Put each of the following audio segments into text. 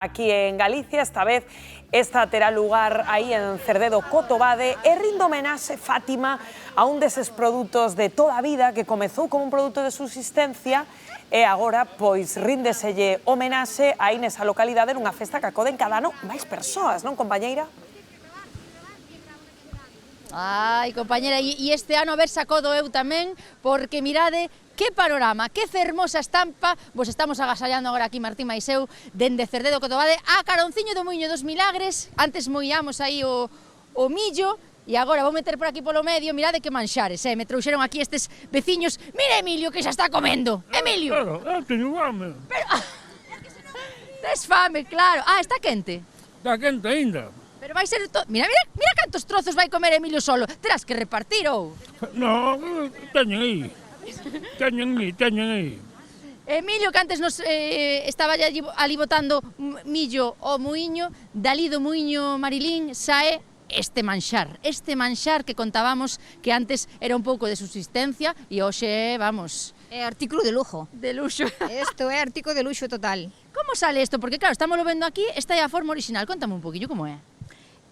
Aquí en Galicia, esta vez esta terá lugar aí en Cerdedo Cotobade e rinde homenaxe Fátima a un deses produtos de toda a vida que comezou como un produto de subsistencia e agora pois ríndeselle homenaxe aí nesa localidade nunha festa que acoden cada ano máis persoas, non, compañeira? Ai, compañera, e este ano a ver sacodo eu tamén, porque mirade que panorama, que fermosa estampa. Vos estamos agasallando agora aquí Martín Maiseu dende Cerdedo Cotobade a caronciño do Muiño dos Milagres. Antes moíamos aí o millo e agora vou meter por aquí polo medio. Mirade que manxares, me trouxeron aquí estes veciños. Mira Emilio que xa está comendo. Emilio. Claro, eu teño fame. Pero tes fame, claro. Ah, está quente. Está quente aínda. Pero vai ser mira cantos trozos vai comer Emilio solo. Terás que repartir ou? No, teñen aí. Teñen aí. Emilio, que antes nos estaba ali botando millo ao muiño, dali do muiño Marilín sae este manxar que contábamos que antes era un pouco de subsistencia e hoxe, vamos... É artículo de lujo. De luxo. Isto é artículo de luxo total. Como sale isto? Porque claro, estamos vendo aquí, esta é a forma original. Contame un poquillo como é.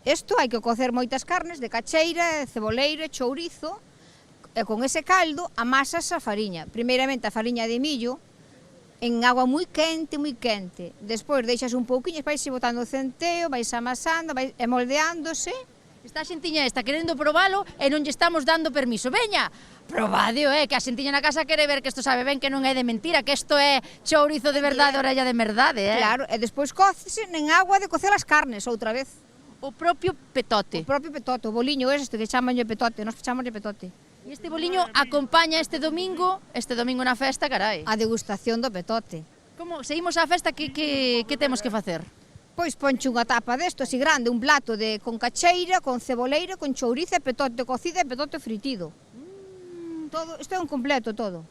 Isto hai que cocer moitas carnes de cacheira, ceboleira, chourizo, e con ese caldo amasas a fariña. Primeiramente a fariña de millo en agua moi quente. Despois deixas un pouquiño, vais botando o centeo, vais amasando, vais moldeándose. Está a xentiña esta querendo probalo e non lle estamos dando permiso. Veña, probadeo, que a xentiña na casa quere ver que isto sabe ben, que non é de mentira, que isto é chourizo de verdade, orella de verdade, Claro, e despois cócese en agua de cocer as carnes outra vez. O propio petote. O propio petote, o boliño este que chamanlle petote, nos chamanlle petote. E este boliño acompaña este domingo na festa, carai. A degustación do petote. Como seguimos á festa, que temos que facer? Pois ponche unha tapa desto así grande, un plato con cacheira, con ceboleira, con chourizo, petote cocido e petote fritido. Todo, isto é un completo todo.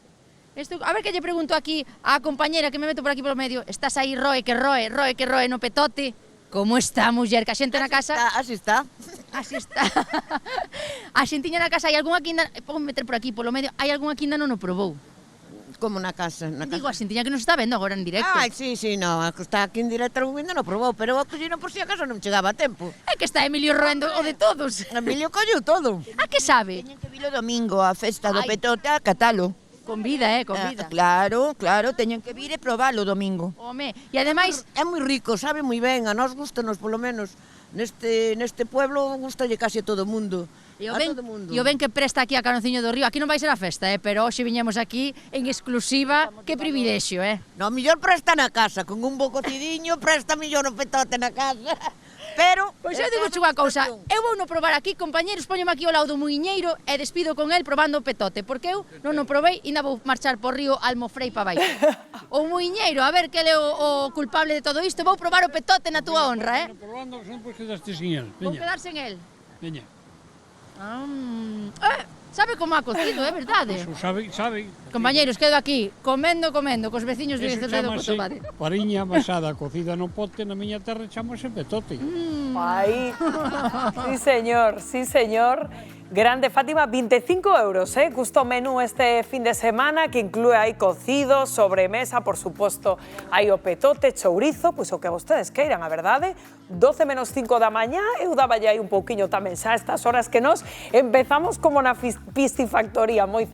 A ver que lle pregunto aquí á compañera que me meto por aquí polo medio. Estás aí roe que roe no petote. Como está, muller? Que a xente na casa... Así está. Así está. A xentiña na casa, hai algunha que ainda... Podo meter por aquí polo medio. Hai algunha que ainda non o probou. Como na casa? Digo, a xentiña que nos está vendo agora en directo. Ai, sí, no, a que está aquí en directo ainda non probou, pero o collino por si acaso non chegaba a tempo. É que está Emilio roendo o de todos. Emilio colleu todo. A que sabe? Teñen que vir o domingo a festa do petote a catalo. Con vida, con vida. Claro, teñen que vir e probalo o domingo. Home, e ademais... É moi rico, sabe moi ben, a nós gustanos polo menos. Neste pueblo gustalle case a todo o mundo. E o ben que presta aquí a Caronciño do Río. Aquí non vai ser a festa, pero hoxe viñemos aquí en exclusiva. Que privilexio, No, mellor presta na casa, con un bo cocidiño, presta mellor o petote na casa. Pero... Pois eu digo unha cousa, eu vou no probar aquí, compañeros, poñome aquí ao lado do muiñeiro e despido con el probando o petote, porque eu non o provei e ainda vou marchar por río Almofrei pa baixo. O muiñeiro, a ver que ele é o culpable de todo isto, vou probar o petote na túa honra, Probando, que non podes quedaste sin el. Vou quedar sen el. Veña. Sabe como ha cocido, é verdade? Eso sabe. Compañeiros, quedo aquí, comendo, cos veciños de Cerdedo Cotobade. Fariña amasada, cocida no pote, na miña terra chamase petote. Ai, sí señor. Grande Fátima, 25 euros, Custo menú este fin de semana que inclúe aí cocido, sobremesa, por suposto, aí o petote, chourizo, pois o que vostedes queiran, a verdade. 12 menos 5 da mañá, eu daba aí un pouquiño tamén xa a estas horas que nos empezamos como na piscifactoría, moi